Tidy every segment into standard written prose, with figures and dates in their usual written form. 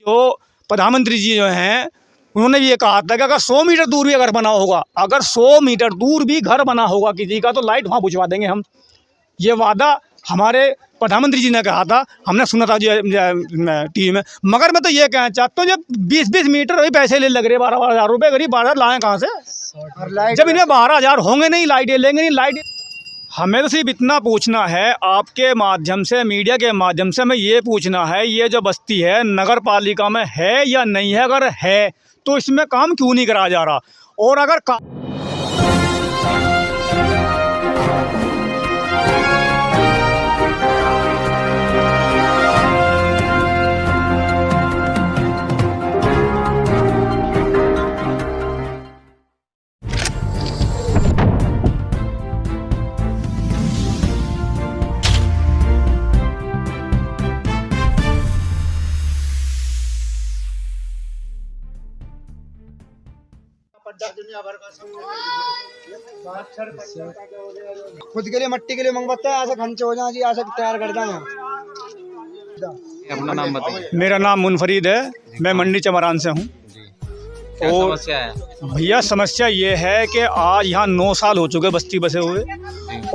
जो प्रधानमंत्री जी जो हैं उन्होंने भी ये कहा था कि अगर 100 मीटर दूर भी अगर बना होगा, अगर 100 मीटर दूर भी घर बना होगा किसी का, तो लाइट वहाँ बुझवा देंगे हम। ये वादा हमारे प्रधानमंत्री जी ने कहा था, हमने सुना था टीवी में। मगर मैं तो ये कहना चाहता हूँ, जब 20-20 मीटर वही पैसे ले लग रहे 12,000 रुपये, गरीब 12,000 लाएँ कहाँ से? जब इनमें 12,000 होंगे नहीं, लाइटें लेंगे नहीं, लाइट। हमें तो सिर्फ इतना पूछना है आपके माध्यम से, मीडिया के माध्यम से हमें ये पूछना है, ये जो बस्ती है नगर पालिका में है या नहीं है? अगर है तो इसमें काम क्यों नहीं कराया जा रहा? और अगर खुद के लिए मट्टी के लिए मंगवाता है, ऐसे खंचे हो जाए जी, ऐसे तैयार कर दें। अपना नाम बताइए। मेरा नाम मुनफरीद है, मैं मंडी चमरान से हूँ। क्या और समस्या है? भैया समस्या ये है कि आज यहाँ 9 साल हो चुके बस्ती बसे हुए,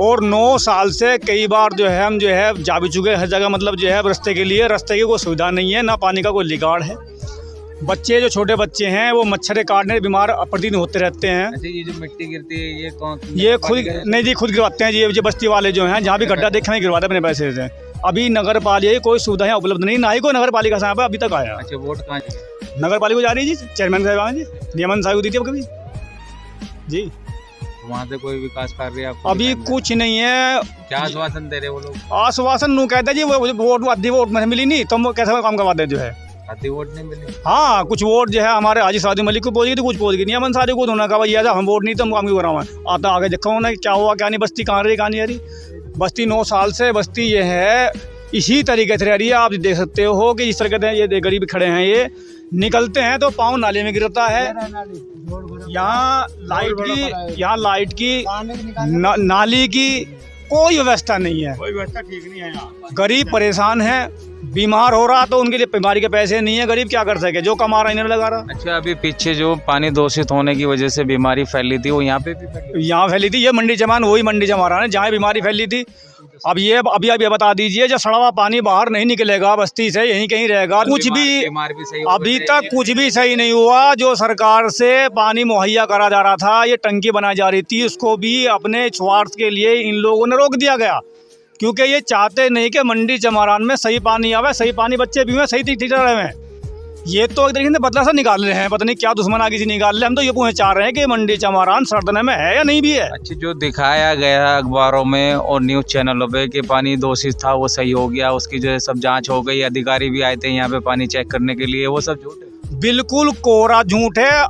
और 9 साल से कई बार जो है हम जो है जा भी चुके हर जगह। मतलब जो है रास्ते के लिए, रास्ते की कोई सुविधा नहीं है, ना पानी का कोई लिगाड़ है। बच्चे जो छोटे बच्चे हैं वो मच्छर काटने बीमार प्रतिदिन होते रहते हैं। अच्छा, ये जो मिट्टी गिरती है ये कौन? ये खुद नहीं जी, खुद गिरवाते हैं जी। ये बस्ती वाले जो हैं, जहाँ भी गड्ढा देखे हैं गिरवाते अपने पैसे से। अभी नगर पालिका की कोई सुविधा यहाँ उपलब्ध नहीं, ना ही कोई नगर पालिका साहब अभी तक आया। अच्छा, वोट कहाँ? नगर पालिका जा रही है जी, चेयरमैन साहब जी, नियमन साहब दी थी कभी जी। वहाँ से कोई विकास कार्य आपको अभी कुछ नहीं है। क्या आश्वासन दे रहे वो लोग? आश्वासन नू कहते जी, वो वोट आधी वोट में मिली नहीं, तो कैसे काम करवा दे जो है। आधी वोट नहीं मिली? हाँ, कुछ वोट जो है हमारे हाजी सादी मलिक को पहुंच गई थी, कुछ पहुंच गई नियमन साहब को। उन्होंने कहा भैया हम वोट नहीं तो हम काम क्यों करावा। आता आगे देखो ना क्या हुआ क्या नहीं। बस्ती कहाँ रही कहाँ नहीं आ रही। बस्ती 9 साल से बस्ती ये है, इसी तरीके से रह रही है। आप देख सकते हो कि इस तरह के ये गरीब खड़े हैं, ये निकलते हैं तो पाँव नाले में गिरता है। यहाँ लाइट की नाली की कोई व्यवस्था नहीं है, कोई व्यवस्था ठीक नहीं है। यहाँ गरीब परेशान है, बीमार हो रहा तो उनके लिए बीमारी के पैसे नहीं है, गरीब क्या कर सके, जो कमा रहा इन्हें लगा रहा। अच्छा, अभी पीछे जो पानी दूषित होने की वजह से बीमारी फैली थी वो यहाँ पे भी यहाँ फैली थी। ये मंडी चमान वही मंडी चमारान है जहाँ बीमारी फैली थी। अब ये अभी बता दीजिए, जब सड़ा हुआ पानी बाहर नहीं निकलेगा बस्ती से, यहीं कहीं रहेगा। कुछ भी अभी तक कुछ भी सही नहीं हुआ। जो सरकार से पानी मुहैया करा जा रहा था, ये टंकी बनाई जा रही थी, उसको भी अपने स्वार्थ के लिए इन लोगों ने रोक दिया गया, क्योंकि ये चाहते नहीं कि मंडी चमारान में सही पानी आवे, सही पानी बच्चे भी में सही टीचर में। ये तो एक तरीके से बदला सा निकाल रहे हैं, पता नहीं क्या दुश्मन आगे से निकाल रहे हैं। हम तो ये पूछना चाह रहे हैं कि मंडी चमारान सरदने में है या नहीं भी है। अच्छा, जो दिखाया गया अखबारों में और न्यूज चैनलों पे कि पानी दूषित था वो सही हो गया, उसकी जो है सब जांच हो गई, अधिकारी भी आए थे यहाँ पे पानी चेक करने के लिए, वो सब झूठ है? बिल्कुल कोरा झूठ है।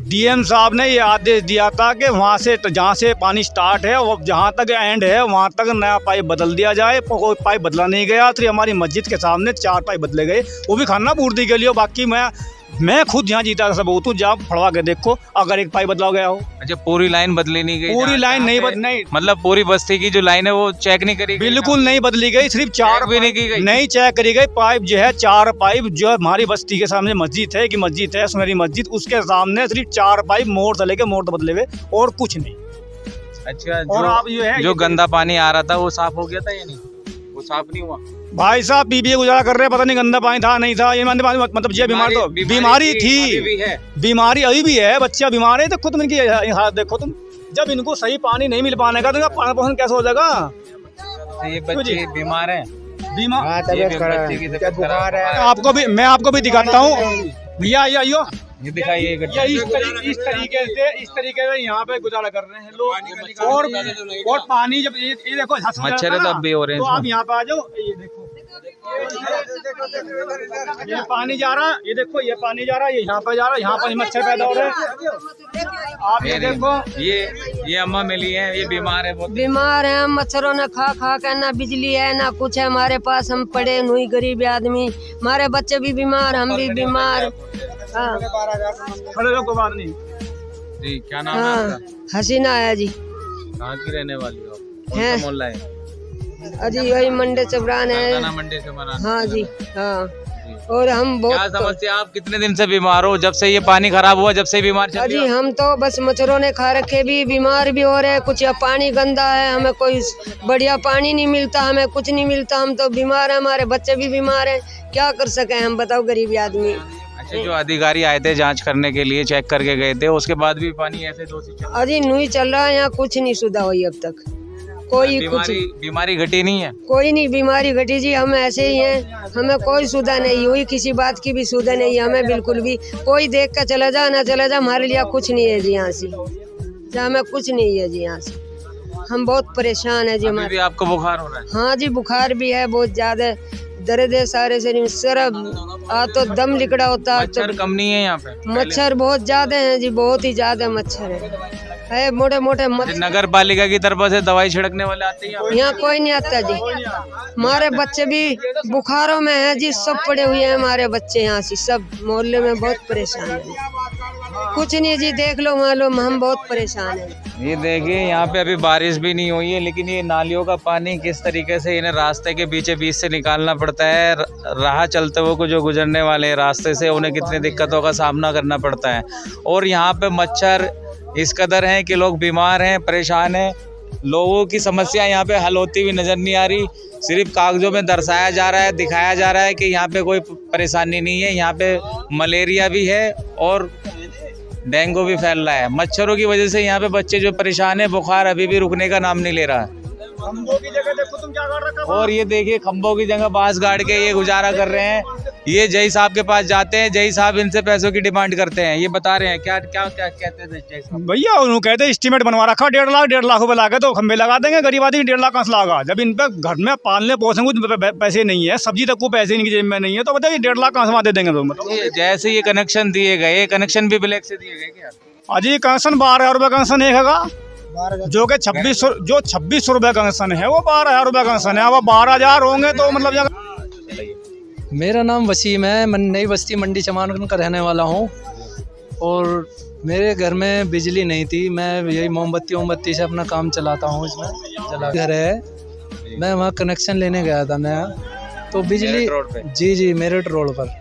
डीएम साहब ने ये आदेश दिया था कि वहाँ से जहाँ से पानी स्टार्ट है वो जहाँ तक एंड है वहाँ तक नया पाइप बदल दिया जाए। कोई पाइप बदला नहीं गया। तो हमारी मस्जिद के सामने 4 पाइप बदले गए, वो भी खाना पूर्ति के लिए। बाकी मैं खुद यहाँ जीता था सबूत हूँ, जहाँ फड़वा के देखो अगर एक पाइप बदला गया हो। अच्छा, पूरी लाइन बदली नहीं गई? पूरी लाइन नहीं मतलब पूरी बस्ती की जो लाइन है वो चेक नहीं करी? बिल्कुल नहीं बदली गई, सिर्फ 4 भी नहीं की गई, नहीं चेक करी गई। पाइप जो है 4 पाइप जो हमारी बस्ती के सामने मस्जिद है कि मस्जिद है सुनहरी मस्जिद, उसके सामने सिर्फ 4 पाइप मोड़ से लेके मोड़ तक बदले हुए और कुछ नहीं। अच्छा, और आप जो गंदा पानी आ रहा था वो साफ हो गया था या नहीं? वो साफ नहीं हुआ? भाई साहब पी गुजारा कर रहे हैं, पता नहीं गंदा पानी था नहीं था। ये मतलब ये बीमार तो बीमारी थी, बीमारी अभी भी है। बच्चा बीमार है, देखो तुम इनकी हालत देखो तुम। जब इनको सही पानी नहीं मिल पाने का तो पानी पोषण कैसे हो जाएगा? ये बच्चे बीमार हैं, मैं आपको भी दिखाता हूँ भैया। ये दिखाइए। इस तरीके से यहाँ पे गुजारा कर रहे हैं लोग। और पानी जब ये देखो मच्छर तो अब भी हो रहे हैं, तो आप यहाँ पे आ जाओ। ये देखो ये पानी जा रहा है, ये देखो ये पानी जा रहा है, ये यहाँ पे जा रहा है, यहाँ पर मच्छर पैदा हो रहे हैं। आप ये देखो, ये अम्मा मिली है, ये बीमार है, बहुत बीमार है। मच्छरों ने खा कर, ना बिजली है ना कुछ है हमारे पास। हम पड़े हुए गरीब आदमी, हमारे बच्चे भी बीमार, हम भी बीमार। जी, क्या नाम है आपका? हसीना है जी। कहाँ की रहने वाली हो? कौन सा मोहल्ला है? अजी वही मंडी चमरान है। मंडी चमरान। हाँ जी, हाँ। और हम क्या बहुत समस्या? आप कितने दिन से बीमार हो? जब से ये पानी खराब हुआ, जब से बीमार चल रही अजी हो? हम तो बस मच्छरों ने खा रखे, भी बीमार भी हो रहे, कुछ पानी गंदा है, हमें कोई बढ़िया पानी नहीं मिलता, हमें कुछ नहीं मिलता, हम तो बीमार हैं, हमारे बच्चे भी बीमार हैं, क्या कर सके हम, बताओ गरीबी आदमी। अच्छा, जो अधिकारी आए थे जांच करने के लिए, चेक करके गए थे, उसके बाद भी पानी ऐसे दूषित चल रहा है? अजी नहीं चल रहा है, यहाँ कुछ नहीं सुधा हुई अब तक, कोई कुछ बीमारी घटी नहीं है? कोई नहीं बीमारी घटी जी, हम ऐसे ही हैं, हमें कोई सुधा नहीं हुई, किसी बात की भी सुधा नहीं है हमें, बिल्कुल भी। कोई देख कर चला जा ना चला जा, हमारे लिए कुछ नहीं है जी, यहाँ से हमें कुछ नहीं है जी, यहाँ से हम बहुत परेशान है जी। अभी भी आपको बुखार हो रहा है? हाँ जी बुखार भी है, बहुत ज्यादा दर्द है सारे शरीर में, सर आ तो दम लिकड़ा होता है। मच्छर कम नहीं है यहाँ पे? मच्छर बहुत ज्यादा है जी, बहुत ही ज्यादा मच्छर है मोटे मोटे मच्छर। नगर पालिका की तरफ से दवाई छिड़कने वाले आते हैं? यहाँ कोई नहीं आता जी, हमारे बच्चे भी बुखारों में हैं जी, सब पड़े हुए हैं हमारे बच्चे, यहाँ से सब मोहल्ले में बहुत परेशान है, कुछ नहीं जी, देख लो मालूम, हम बहुत परेशान हैं। ये देखिए यहाँ पे अभी बारिश भी नहीं हुई है, लेकिन ये नालियों का पानी किस तरीके से इन्हें रास्ते के बीच से निकालना पड़ता है। राह चलते हुए को जो गुजरने वाले हैं रास्ते से, उन्हें कितनी दिक्कतों का सामना करना पड़ता है। और यहाँ पे मच्छर इस कदर हैं कि लोग बीमार हैं, परेशान हैं। लोगों की समस्या यहाँ पे हल होती हुई नज़र नहीं आ रही, सिर्फ कागजों में दर्शाया जा रहा है, दिखाया जा रहा है कि यहाँ पे कोई परेशानी नहीं है। यहाँ पे मलेरिया भी है और डेंगू भी फैल रहा है। मच्छरों की वजह से यहाँ पे बच्चे जो परेशान है, बुखार अभी भी रुकने का नाम नहीं ले रहा है। खंभों की जगह देखो तुम क्या कर रखा है। और ये देखिए खंभों की जगह बांस गाड़ के ये गुजारा कर रहे हैं। ये जय साहब के पास जाते हैं, जय साहब इनसे पैसों की डिमांड करते हैं। ये बता रहे हैं क्या क्या क्या कहते थे जय साहब? भैया उन्होंने कहते एस्टीमेट बनवा रखा 1.5 लाख रुपए लागे तो खंभे लगा देंगे, गरीब आदमी 1.5 लाख कहाँ से लागा? जब इन पे घर में पालने पोसने कुछ पैसे नहीं है, सब्जी तक को पैसे इनकी जेब में नहीं है, तो बताइए 1.5 लाख कहाँ से दे देंगे? तो मतलब जैसे ये कनेक्शन दिए गए, ये कनेक्शन भी ब्लैक से दिए गए क्या? अजी कनेक्शन 12,000 रुपये कनेक्शन एक है, जो कि 2600 रुपये कनेक्शन है, वो 12,000 रुपये कनेक्शन है। अब 12,000 होंगे तो मतलब। मेरा नाम वसीम है, मैं नई बस्ती मंडी चमानगंज का रहने वाला हूँ। और मेरे घर में बिजली नहीं थी, मैं यही मोमबत्ती से अपना काम चलाता हूँ। इसमें घर है, मैं वहाँ कनेक्शन लेने गया था नया, तो बिजली जी मेरठ रोड पर।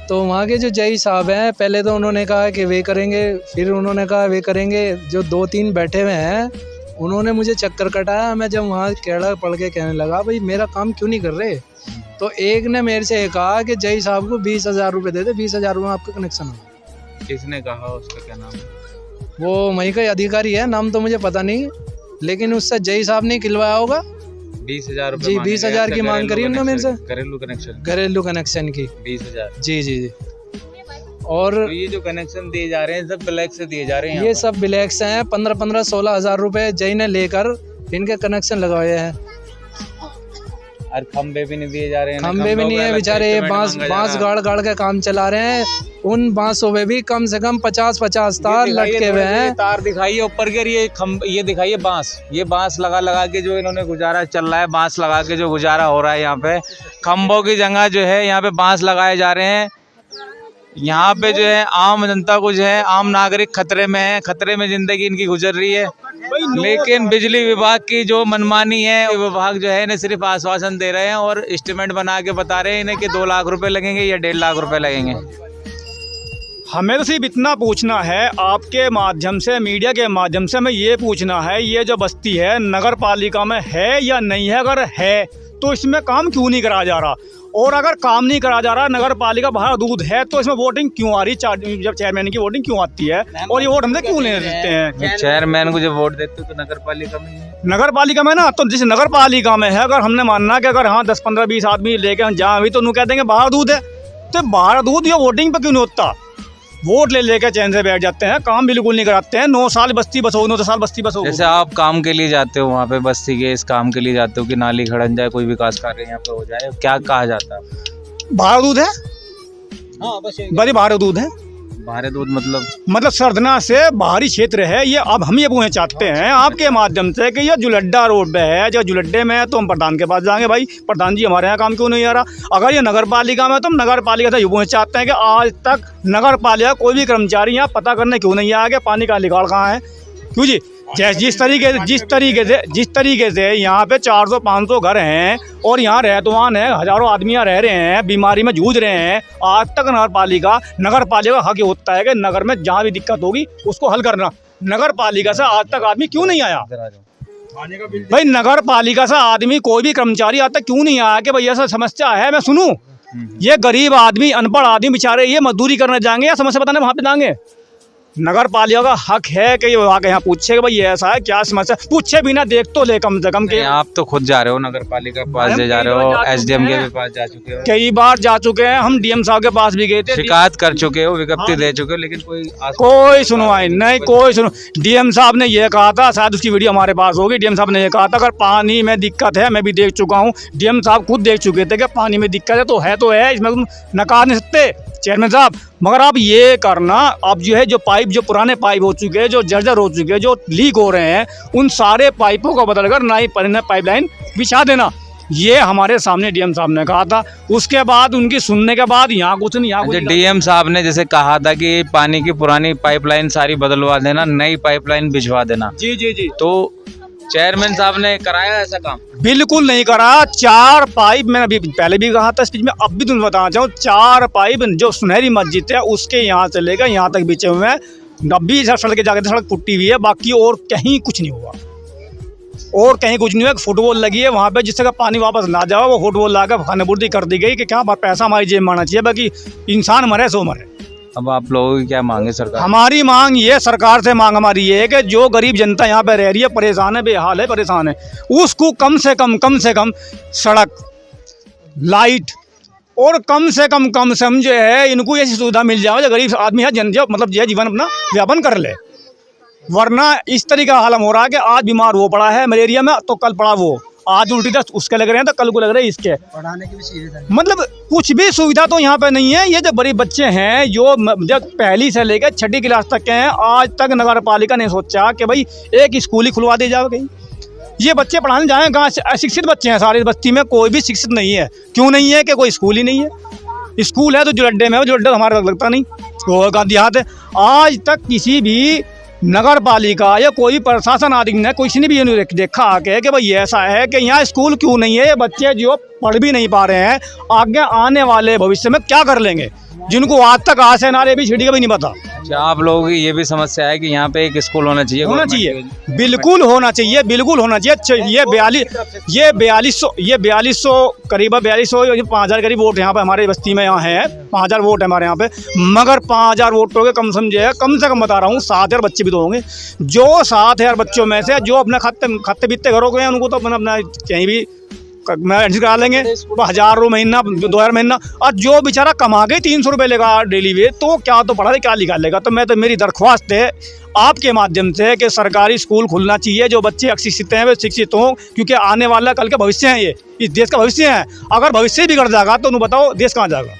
तो वहाँ के जो जय साहब हैं, पहले तो उन्होंने कहा कि वे करेंगे, फिर उन्होंने कहा वे करेंगे। जो 2-3 बैठे हुए हैं, उन्होंने मुझे चक्कर कटाया। मैं जब वहाँ केड़ा पढ़ के कहने लगा भाई मेरा काम क्यों नहीं कर रहे, तो एक ने मेरे से कहा कि जय साहब को 20,000 रुपये दे दे, 20,000 रुपये में आपका कनेक्शन होगा। किसने कहा? उसका क्या नाम है? वो वहीं का अधिकारी है, नाम तो मुझे पता नहीं, लेकिन उससे जय साहब ने खिलवाया होगा। 20,000 जी 20,000 की मांग करी उन्होंने मेरे से, घरेलू कनेक्शन की 20,000। जी। और तो ये जो कनेक्शन दिए जा रहे हैं सब ब्लैक से दिए जा रहे हैं? ये सब ब्लैक से हैं। 15-15, 16,000 रुपये जय ने लेकर इनके कनेक्शन लगवाए हैं। और खंबे भी नहीं दिए जा रहे हैं? खंबे भी नहीं है बेचारे, ये बांस गाड़ के काम चला रहे हैं। उन बांसों में भी कम से कम 50 तार लटके हुए हैं। तार दिखाइए ऊपर के, ये दिखाइए बांस, ये बांस लगा के जो इन्होंने गुजारा चल रहा है, बांस लगा के जो गुजारा हो रहा है। यहाँ पे खंभों की जगह जो है यहाँ पे बांस लगाए जा रहे हैं। यहाँ पे जो है आम जनता को जो है, आम नागरिक खतरे में है, खतरे में जिंदगी इनकी गुजर रही है। लेकिन बिजली विभाग की जो मनमानी है, विभाग जो है इन्हें सिर्फ आश्वासन दे रहे हैं और एस्टीमेट बना के बता रहे हैं इन्हें कि 2 लाख रुपए लगेंगे या 1.5 लाख रुपए लगेंगे। हमें तो सिर्फ इतना पूछना है आपके माध्यम से, मीडिया के माध्यम से हमें ये पूछना है, ये जो बस्ती है नगर पालिका में है या नहीं है? अगर है तो इसमें काम क्यों नहीं करा जा रहा? और अगर काम नहीं करा जा रहा, नगर पालिका बाहर दूध है, तो इसमें वोटिंग क्यों आ रही? जब चेयरमैन की वोटिंग क्यों आती है और ये वोट हमसे क्यों लेने देते हैं? चेयरमैन को जब वोट देते हो तो नगर पालिका में है? नगर पालिका में ना, तो जिस नगर पालिका में है, अगर हमने मानना कि अगर हाँ 10, 15, 20 आदमी लेके हम जहाँ भी, तो उन्होंने कह देंगे बाहर दूध है। तो बाहर दूध ये वोटिंग पे क्यों नहीं होता? वोट ले लेकर चैन से बैठ जाते हैं, काम बिल्कुल नहीं कराते हैं। 9 साल बस्ती बसो, 9 साल बस्ती बसो। जैसे आप काम के लिए जाते हो वहाँ पे, बस्ती के इस काम के लिए जाते हो कि नाली खड़न जाए, कोई विकास कार्य यहाँ पे हो जाए, क्या कहा जाता है? बाहर दूध है। हाँ बस बड़ी बाहर दूध है। बाहर दूध मतलब सरदना से बाहरी क्षेत्र है ये। अब हम ये पूछना चाहते हैं आपके माध्यम से कि ये जुलड्डा रोड पे है, जो जुलड्डे में है तो हम प्रधान के पास जाएंगे, भाई प्रधान जी हमारे यहाँ काम क्यों नहीं आ रहा? अगर ये नगर पालिका में, तो हम नगर पालिका से ये पूछना चाहते हैं कि आज तक नगर पालिका कोई भी कर्मचारी यहाँ पता करने क्यों नहीं आया कि पानी का निकाल कहाँ है? क्यों जी? जिस तरीके से यहाँ पे 400-500 घर हैं और यहाँ रहतवान है, हजारों आदमी यहाँ रह रहे हैं, बीमारी में जूझ रहे हैं। आज तक नगर पालिका हक होता है कि नगर में जहाँ भी दिक्कत होगी उसको हल करना। नगर पालिका से आज तक आदमी क्यों नहीं आया भाई? नगर पालिका से आदमी कोई भी कर्मचारी आज तक क्यों नहीं आया कि भाई ऐसा समस्या है, मैं सुनूं। ये गरीब आदमी, अनपढ़ आदमी बेचारे ये मजदूरी करने जाएंगे या समस्या बताने वहाँ पे जाएंगे? नगर पालिका का हक है कि वो आके यहाँ पूछे कि भाई ये ऐसा है, क्या समस्या, पूछे बिना देख तो ले कम से कम के। आप तो खुद जा रहे हो नगर पालिका के पास जा रहे हो, एसडीएम के भी पास जा चुके हो, कई बार जा चुके हैं, हम डीएम साहब के पास भी गए थे, शिकायत कर चुके हो, विज्ञप्ति दे चुके हो, लेकिन कोई सुनवाई नहीं, कोई सुनो। डीएम साहब ने ये कहा था, शायद उसकी वीडियो हमारे पास होगी, डीएम साहब ने ये कहा था अगर पानी में दिक्कत है, मैं भी देख चुका हूँ, डीएम साहब खुद देख चुके थे कि पानी में दिक्कत है तो है, इसमें तुम नकार नहीं सकते चेयरमैन साहब। मगर आप ये करना, अब जो है जो पुराने पाइप हो चुके हैं, जो जर्जर हो चुके हैं, जो लीक हो रहे हैं, उन सारे पाइपों को बदलकर नई पाइपलाइन बिछा देना। ये हमारे सामने डीएम साहब ने कहा था। उसके बाद उनकी सुनने के बाद यहाँ कुछ नहीं, यहाँ कुछ डीएम साहब ने जैसे कहा था कि पानी की पुरानी पाइपलाइन सारी बदलवा देना, नई पाइपलाइन बिछवा देना। जी जी जी। तो चेयरमैन साहब ने कराया ऐसा काम? बिल्कुल नहीं करा। 4 पाइप मैंने अभी पहले भी कहा था स्पीच में, अब भी तुम्हें बताना चाहूँ, 4 पाइप जो सुनहरी मस्जिद है उसके यहाँ से लेकर यहाँ तक बिछे हुए हैं। 90 सड़क जाके सड़क पुट्टी हुई है, बाकी और कहीं कुछ नहीं हुआ, और कहीं कुछ नहीं हुआ। फुटबॉल लगी है वहाँ पे, जिससे का पानी वापस ना जाओ, वो फुटबॉल लाकर खानेपूर्ति कर दी गई कि क्या पैसा हमारी जेब में आना चाहिए, बाकी इंसान मरे सो मरे। अब आप लोगों की क्या मांग है सरकार? हमारी मांग ये, सरकार से मांग हमारी ये है कि जो गरीब जनता यहाँ पे रह रही है, परेशान है, बेहाल है, परेशान है, उसको कम से कम सड़क, लाइट और कम से कम जो है इनको ऐसी सुविधा मिल जाए जो गरीब आदमी है मतलब जो जीवन अपना व्यापन कर ले। वरना इस तरीके का हाल हो रहा है कि आज बीमार वो पड़ा है मलेरिया में, तो कल पड़ा वो, आज उल्टी दस्त उसके लग रहे हैं तो कल को लग रहे हैं इसके। पढ़ाने की भी सुविधा, मतलब कुछ भी सुविधा तो यहाँ पे नहीं है। ये जो गरीब बच्चे हैं जो जब 1ली से लेकर 6ठी क्लास तक के हैं, आज तक नगर पालिका ने सोचा कि भाई एक स्कूल ही खुलवा दी जाए कहीं। ये बच्चे पढ़ाने जाएँ कहाँ से? अशिक्षित बच्चे हैं सारी बस्ती में, कोई भी शिक्षित नहीं है। क्यों नहीं है? कि कोई स्कूल ही नहीं है। स्कूल है तो जुलड्डे में है, जुलड्डा हमारे लगता नहीं, वो गांधी हाथ है। आज तक किसी भी नगर पालिका या कोई प्रशासन आदि ने किसी ने भी ये देखा आके कि भाई ऐसा है कि यहाँ स्कूल क्यों नहीं है, ये बच्चे जो पढ़ भी नहीं पा रहे हैं, आगे आने वाले भविष्य में क्या कर लेंगे, जिनको आज तक आस है नारे भी छिड़ी का भी नहीं पता। आप लोगों की ये भी समस्या है कि यहाँ पे एक स्कूल होना चाहिए? बिल्कुल होना चाहिए, बिल्कुल होना चाहिए। ये 4200 करीब 5000 करीब वोट यहाँ पे हमारे बस्ती में यहाँ है, 5000 वोट है हमारे यहाँ पे। मगर 5000 वोटों के कम से कम बता रहा हूँ 7000 बच्चे भी तो होंगे। जो 7000 बच्चों में से जो अपने खाते बीतते घरों के हैं, उनको तो अपना कहीं भी एडमिशन करा लेंगे, 1000 महीना, 2000 महीना। और जो बेचारा कमा गए 300 रुपये लेगा डेली वेज, तो क्या तो पढ़ा क्या लिखा लेगा। तो मेरी दरख्वास्त है आपके माध्यम से कि सरकारी स्कूल खुलना चाहिए, जो बच्चे अशिक्षित हैं वे शिक्षित हों, क्योंकि आने वाला कल का भविष्य है, ये इस देश का भविष्य है। अगर भविष्य बिगड़ जाएगा तो उन्हें बताओ देश कहाँ जाएगा।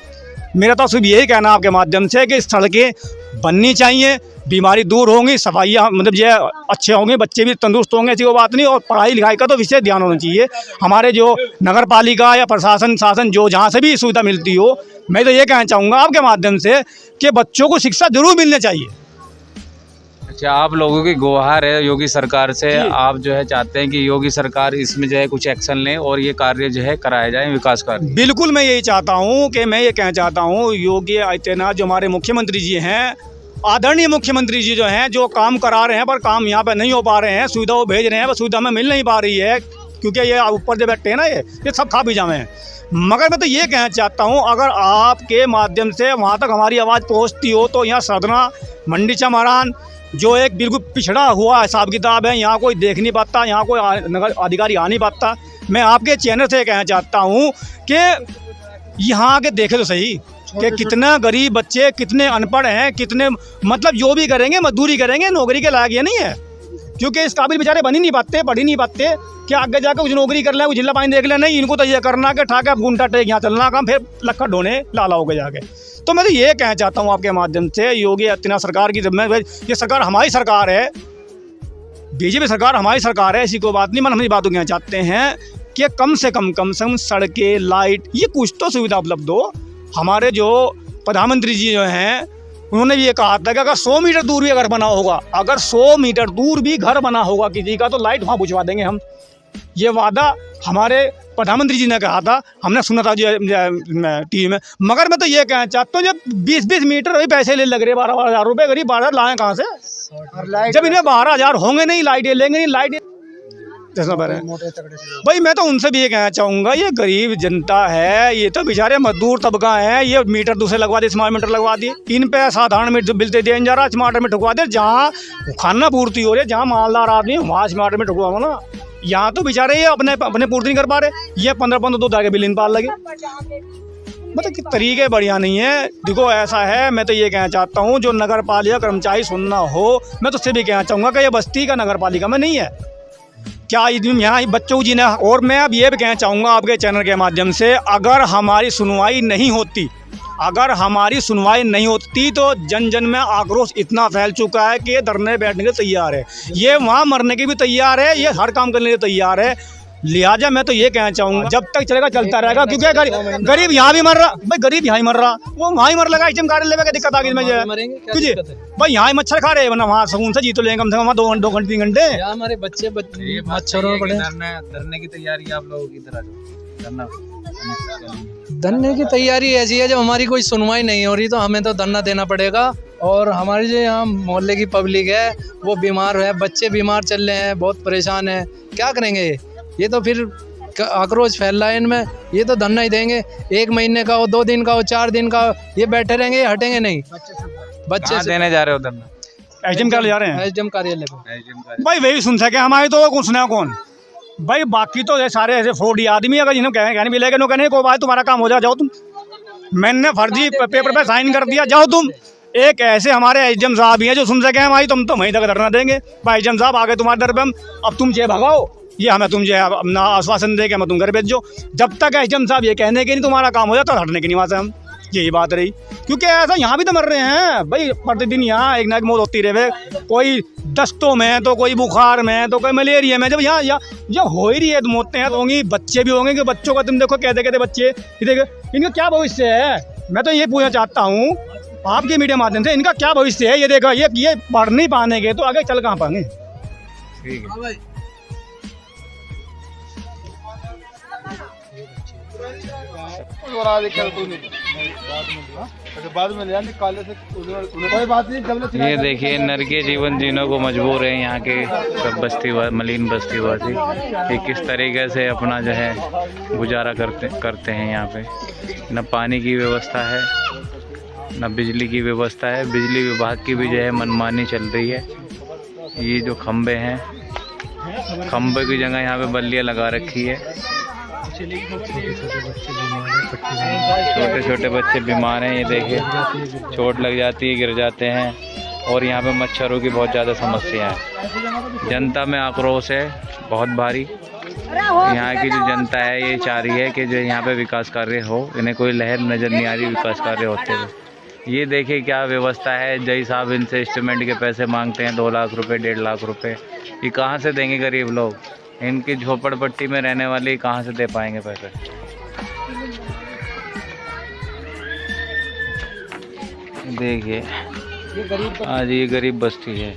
मेरा तो सिर्फ यही कहना आपके माध्यम से कि सड़कें बननी चाहिए, बीमारी दूर होंगी, सफाइयाँ मतलब ये अच्छे होंगे, बच्चे भी तंदुरुस्त होंगे, ऐसी कोई बात नहीं। और पढ़ाई लिखाई का तो विशेष ध्यान होना चाहिए। हमारे जो नगर पालिका या प्रशासन शासन जो जहाँ से भी सुविधा मिलती हो, मैं तो ये कहना चाहूँगा आपके माध्यम से कि बच्चों को शिक्षा जरूर मिलनी चाहिए। अच्छा, आप लोगों की गुहार है योगी सरकार से, आप जो है चाहते हैं कि योगी सरकार इसमें जो है कुछ एक्शन लें और ये कार्य जो है कराए जाए, विकास कार्य? बिल्कुल, मैं यही चाहता हूँ कि मैं ये कहना चाहता हूँ योगी आदित्यनाथ जो हमारे मुख्यमंत्री जी हैं, आदरणीय मुख्यमंत्री जी जो हैं, जो काम करा रहे हैं पर काम यहाँ पे नहीं हो पा रहे हैं, सुविधा वो भेज रहे हैं पर सुविधा हमें मिल नहीं पा रही है, क्योंकि ये ऊपर जो बैठे हैं ना ये सब खा भी जावे हैं। मगर मैं तो ये कहना चाहता हूँ, अगर आपके माध्यम से वहाँ तक हमारी आवाज़ पहुँचती हो तो यहाँ सदना मंडी चमारान जो एक बिल्कुल पिछड़ा हुआ हिसाब किताब है, यहाँ कोई देख नहीं पाता, यहाँ कोई नगर अधिकारी आ नहीं पाता। मैं आपके चैनल से कहना चाहता हूँ कि यहाँ के देखे तो सही कि कितना गरीब बच्चे, कितने अनपढ़ हैं, कितने मतलब जो भी करेंगे मजदूरी करेंगे, नौकरी के लायक ये नहीं है, क्योंकि इस काबिल बेचारे बन ही नहीं पाते, पढ़ ही नहीं पाते कि आगे जाकर कुछ नौकरी कर लें, कुछ जिला पानी देख लें। नहीं, इनको तो ये करना कि ठाके गुंडा टेक यहाँ चलना काम, फिर लक्का ढोने लाला होकर जाके। तो मैं तो ये कहना चाहता हूँ आपके माध्यम से योगी आदित्यनाथ सरकार की, ये सरकार हमारी सरकार है, बीजेपी सरकार हमारी सरकार है, ऐसी कोई बात नहीं। हम ये बात कहना चाहते हैं कि कम से कम सड़कें, लाइट, ये कुछ तो सुविधा उपलब्ध हो। हमारे जो प्रधानमंत्री जी जो हैं उन्होंने भी ये कहा था कि अगर 100 मीटर दूर भी अगर बना होगा, अगर 100 मीटर दूर भी घर बना होगा किसी का, तो लाइट वहाँ बुझवा देंगे हम। ये वादा हमारे प्रधानमंत्री जी ने कहा था, हमने सुना था टीवी में। मगर मैं तो ये कहना चाहता हूँ, जब 20-20 मीटर अभी पैसे ले लग रहे 12,000 रुपये, गरीब 12,000 लाएँ कहाँ से? जब इन्हें 12,000 होंगे नहीं, लाइटें लेंगे नहीं, लाइट भाई मैं तो उनसे भी ये कहना चाहूँगा, ये गरीब जनता है, ये तो बेचारे मजदूर तबका है, ये मीटर दूसरे लगवा दे, स्मार्ट मीटर लगवा दिए, इन पे साधारण मीटर बिल दे दिया जा रहा, स्मार्ट मीटर ठुकवा दे। जहाँ खाना पूर्ति हो रही है, जहाँ मालदार आदमी वहाँ स्मार्ट मीटर ठुकवाओ ना। यहाँ तो बेचारे ये अपने पूर्ति नहीं कर पा रहे, ये 15-15 दो के बिल इन पार लगे। मतलब कि तरीके बढ़िया नहीं है। देखो ऐसा है, मैं तो ये कहना चाहता हूँ, जो नगर पालिका कर्मचारी सुनना हो, मैं तो उससे भी कहना चाहूँगा कि ये बस्ती का नगर पालिका में नहीं है क्या यहाँ बच्चों जी ने। और मैं अब ये भी कहना चाहूँगा आपके चैनल के माध्यम से, अगर हमारी सुनवाई नहीं होती तो जन जन में आक्रोश इतना फैल चुका है कि ये धरने बैठने के लिए तैयार है, ये वहाँ मरने के भी तैयार है, ये हर काम करने के लिए तैयार है। लिहाजा मैं तो ये कहना चाहूँगा, जब तक चलेगा चलता रहेगा, क्योंकि गरीब यहाँ भी मर रहा, भाई गरीब यहाँ ही मर रहा, वो वहाँ ही मर लगा, एचएम कार्यालय में क्या दिक्कत आ गई मुझे भाई, यहाँ ही मच्छर खा रहे हैं, वरना वहाँ सुकून से जी तो लेंगे कम से कम 2 घंटे 3 घंटे। हमारे बच्चे मच्छरों में पड़े। धरने की तैयारी आप लोगों की तरह धरने की तैयारी ऐसी है, जब हमारी कोई सुनवाई नहीं हो रही तो हमें तो धरना देना पड़ेगा। और हमारे जो यहाँ मोहल्ले की पब्लिक है वो बीमार है, बच्चे बीमार चल रहे हैं, बहुत परेशान है, क्या करेंगे ये तो फिर आक्रोश फैल रहा है इनमें, ये तो धरना ही देंगे। 1 महीने का हो, 2 दिन का हो, 4 दिन का हो, ये बैठे रहेंगे, हटेंगे नहीं। बच्चे देने जा रहे हो धरना? एचएम कार्यालय जा रहे हैं, एचएम कार्यालय पे। भाई वही सुन सके हमारे, तो कुछ सुना कौन भाई, बाकी तो सारे ऐसे फ्रॉडी आदमी, अगर जिन्हें कहने भी लेके नो कहने को भाई तुम्हारा काम हो जाओ तुम, मैंने फर्जी पेपर पे साइन कर दिया, जाओ तुम। एक ऐसे हमारे एचएम साहब ही हैं जो सुन सके भाई तुम तो वहीं तक धरना देंगे, भाई एचएम साहब आगे तुम्हारे दर पे हम, अब तुम जे भगाओ, ये हमें तुम जो है अपना आश्वासन दे के हमें तुम घर भेज जो। जब तक एचएम साहब ये कहने के नहीं तुम्हारा काम हो जाता, तो हटने की नहीं बात है हम, यही बात रही। क्योंकि ऐसा यहाँ भी तो मर रहे हैं भाई, प्रतिदिन यहाँ एक ना एक मौत होती रहे, कोई दस्तों में, तो कोई बुखार में, तो कोई मलेरिया में। जब यहाँ हो ही रही है तो मौतें हैं तो होंगी, बच्चे भी होंगे, कि बच्चों का तुम देखो कहते बच्चे, देखो इनका क्या भविष्य है। मैं तो ये पूछना चाहता हूँ आपके मीडिया माध्यम से, इनका क्या भविष्य है। ये देखो ये पढ़ नहीं पाने के तो आगे चल कहाँ पाएंगे। ठीक है, ये देखिए नरकीय जीवन जीने को मजबूर है यहाँ के सब मलिन बस्तीवासी, ये किस तरीके से अपना जो है गुजारा करते हैं। यहाँ पे न पानी की व्यवस्था है, न बिजली की व्यवस्था है, बिजली विभाग की भी जो है मनमानी चल रही है। ये जो खंबे हैं, खंबे की जगह यहाँ पे बल्लियाँ लगा रखी है, छोटे छोटे बच्चे बीमार हैं। ये देखिए चोट लग जाती है, गिर जाते हैं, और यहाँ पे मच्छरों की बहुत ज़्यादा समस्या है। जनता में आक्रोश है बहुत भारी। यहाँ की जो जनता है ये चाह रही है कि जो यहाँ पे विकास कार्य हो, इन्हें कोई लहर नज़र नहीं आ रही विकास कार्य होते हुए। ये देखिए क्या व्यवस्था है, जय साहब इनसे एस्टिमेट के पैसे मांगते हैं, 2 लाख रुपए 1.5 लाख रुपए, ये कहाँ से देंगे गरीब लोग। इनकी झोपड़पट्टी में रहने वाले कहाँ से दे पाएंगे पैसे। देखिए आज ये गरीब बस्ती है।